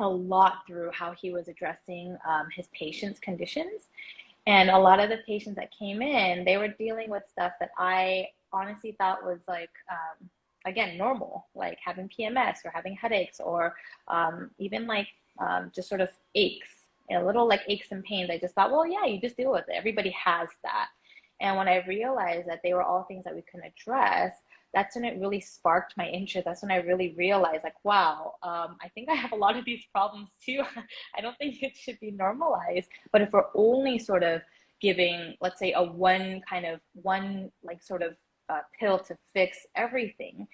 a lot through how he was addressing his patients' conditions. And a lot of the patients that came in, they were dealing with stuff that I honestly thought was like, again, normal, like having PMS or having headaches or even like just sort of aches, a little like aches and pains. I just thought, well, yeah, you just deal with it. Everybody has that. And when I realized that they were all things that we can address, that's when it really sparked my interest. That's when I really realized, like, wow, I think I have a lot of these problems too. I don't think it should be normalized. But if we're only sort of giving, let's say, a one like sort of pill to fix everything,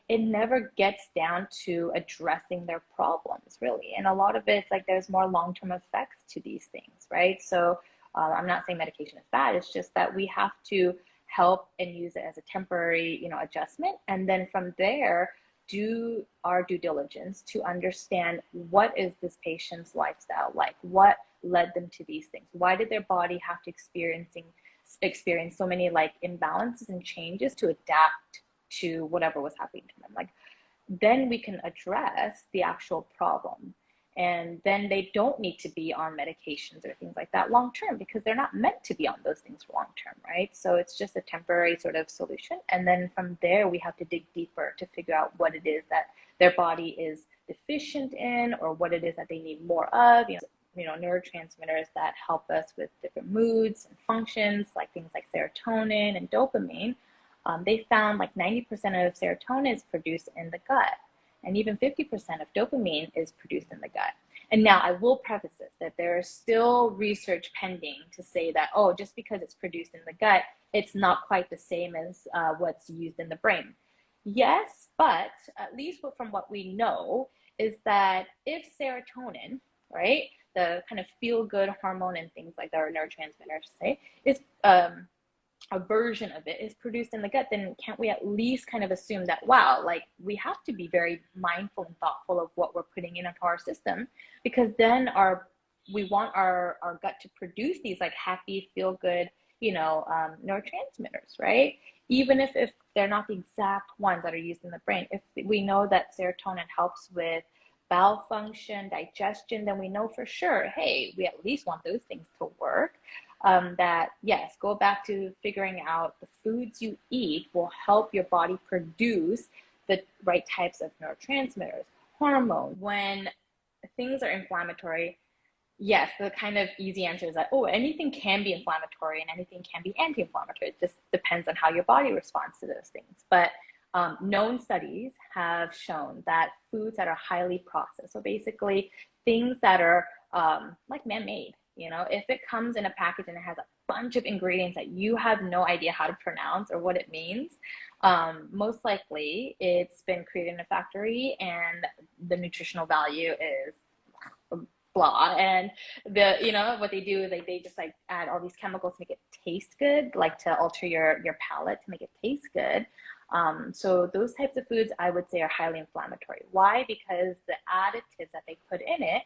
it never gets down to addressing their problems, really. And a lot of it's like there's more long-term effects to these things, right? So I'm not saying medication is bad. It's just that we have to help and use it as a temporary, adjustment. And then from there, do our due diligence to understand what is this patient's lifestyle like? What led them to these things? Why did their body have to experience so many like imbalances and changes to adapt to whatever was happening to them? Like, then we can address the actual problem. And then they don't need to be on medications or things like that long term, because they're not meant to be on those things for long term, right? So it's just a temporary sort of solution. And then from there, we have to dig deeper to figure out what it is that their body is deficient in, or what it is that they need more of. Neurotransmitters that help us with different moods and functions, like things like serotonin and dopamine. They found like 90% of serotonin is produced in the gut, and even 50% of dopamine is produced in the gut. And now I will preface this, that there is still research pending to say that, oh, just because it's produced in the gut, it's not quite the same as what's used in the brain. Yes, but at least from what we know is that if serotonin, right, the kind of feel-good hormone and things like that, or neurotransmitter, I should say, is a version of it is produced in the gut, then can't we at least kind of assume that, wow, like we have to be very mindful and thoughtful of what we're putting into our system, because then we want our gut to produce these like happy, feel good, neurotransmitters, right? Even if they're not the exact ones that are used in the brain. If we know that serotonin helps with bowel function, digestion, then we know for sure, hey, we at least want those things to work. That, yes, go back to figuring out the foods you eat will help your body produce the right types of neurotransmitters, hormones. When things are inflammatory, yes, the kind of easy answer is that, oh, anything can be inflammatory and anything can be anti-inflammatory. It just depends on how your body responds to those things. But known studies have shown that foods that are highly processed, so basically things that are like man-made, if it comes in a package and it has a bunch of ingredients that you have no idea how to pronounce or what it means, most likely it's been created in a factory and the nutritional value is blah. And what they do is they just like add all these chemicals to make it taste good, like to alter your palate to make it taste good. So those types of foods I would say are highly inflammatory. Why? Because the additives that they put in it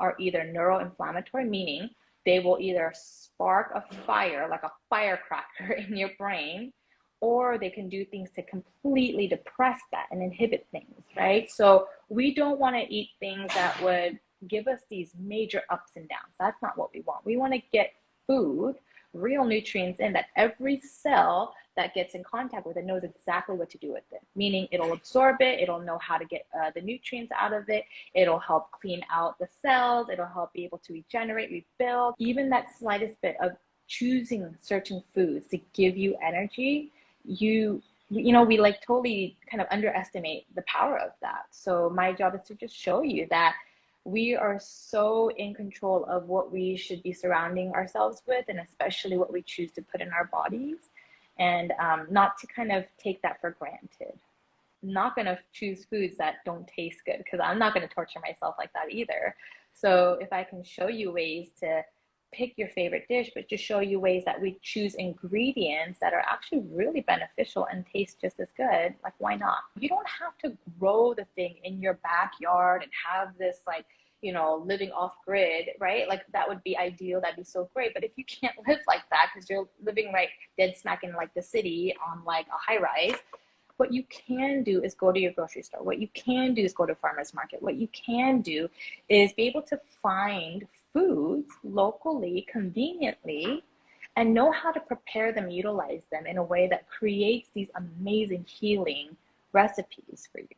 are either neuroinflammatory, meaning they will either spark a fire, like a firecracker in your brain, or they can do things to completely depress that and inhibit things, right? So we don't want to eat things that would give us these major ups and downs. That's not what we want. We want to get food, real nutrients in that every cell that gets in contact with it knows exactly what to do with it, meaning it'll absorb it, it'll know how to get the nutrients out of it, it'll help clean out the cells, it'll help be able to regenerate, rebuild. Even that slightest bit of choosing certain foods to give you energy, we like totally kind of underestimate the power of that. So my job is to just show you that we are so in control of what we should be surrounding ourselves with, and especially what we choose to put in our bodies, and not to kind of take that for granted. I'm not going to choose foods that don't taste good, because I'm not going to torture myself like that either. So if I can show you ways to pick your favorite dish, but just show you ways that we choose ingredients that are actually really beneficial and taste just as good, like why not? You don't have to grow the thing in your backyard and have this like, living off grid, right? Like that would be ideal. That'd be so great. But if you can't live like that because you're living right dead smack in like the city on like a high rise, What you can do is go to your grocery store. What you can do is go to farmer's market. What you can do is be able to find foods locally, conveniently, and know how to prepare them, utilize them in a way that creates these amazing healing recipes for you.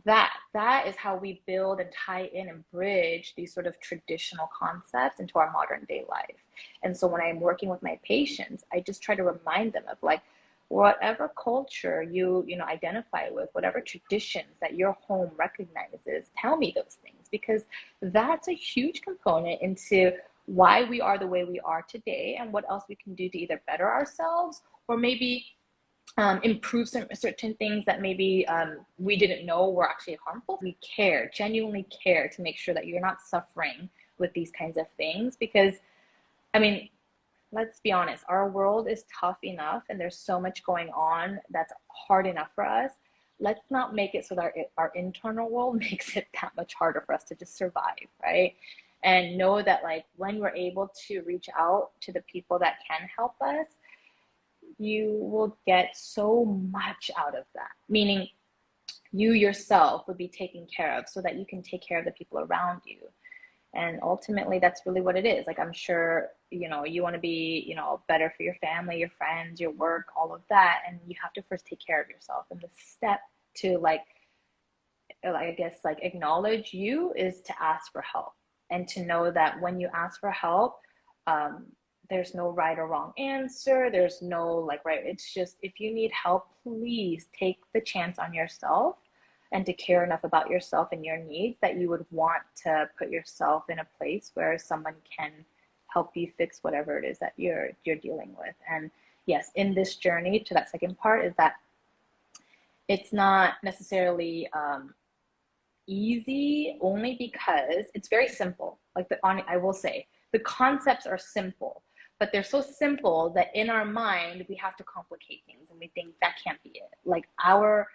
That is how we build and tie in and bridge these sort of traditional concepts into our modern day life. And so when I'm working with my patients, I just try to remind them of like, whatever culture you identify with, whatever traditions that your home recognizes, tell me those things, because that's a huge component into why we are the way we are today and what else we can do to either better ourselves or maybe improve certain things that maybe we didn't know were actually harmful. We care, genuinely care, to make sure that you're not suffering with these kinds of things, because I mean, let's be honest, our world is tough enough and there's so much going on that's hard enough for us. Let's not make it so that our internal world makes it that much harder for us to just survive, right? And know that like when we're able to reach out to the people that can help us, you will get so much out of that. Meaning you yourself would be taken care of so that you can take care of the people around you. And ultimately, that's really what it is. Like, I'm sure, you want to be, better for your family, your friends, your work, all of that. And you have to first take care of yourself. And the step to I guess, like acknowledge you is to ask for help, and to know that when you ask for help, there's no right or wrong answer. There's no like, right. It's just, if you need help, please take the chance on yourself and to care enough about yourself and your needs that you would want to put yourself in a place where someone can help you fix whatever it is that you're dealing with. And yes, in this journey, to that second part, is that it's not necessarily easy, only because it's very simple. Like I will say, the concepts are simple, but they're so simple that in our mind we have to complicate things, and we think that can't be it. Like our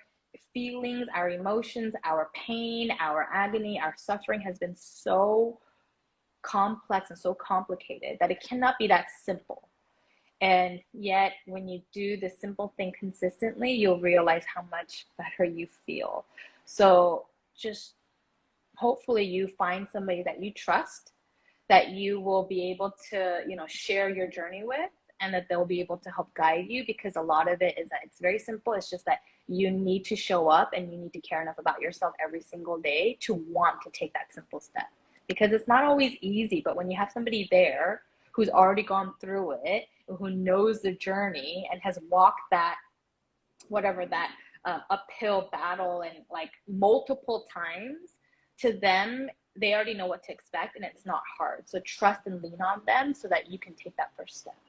feelings, our emotions, our pain, our agony, our suffering has been so complex and so complicated that it cannot be that simple. And yet, when you do the simple thing consistently, you'll realize how much better you feel. So just hopefully you find somebody that you trust, that you will be able to, share your journey with, and that they'll be able to help guide you, because a lot of it is that it's very simple. It's just that you need to show up and you need to care enough about yourself every single day to want to take that simple step, because it's not always easy. But when you have somebody there who's already gone through it, who knows the journey and has walked that, whatever that uphill battle, and like multiple times, to them, they already know what to expect and it's not hard. So trust and lean on them so that you can take that first step.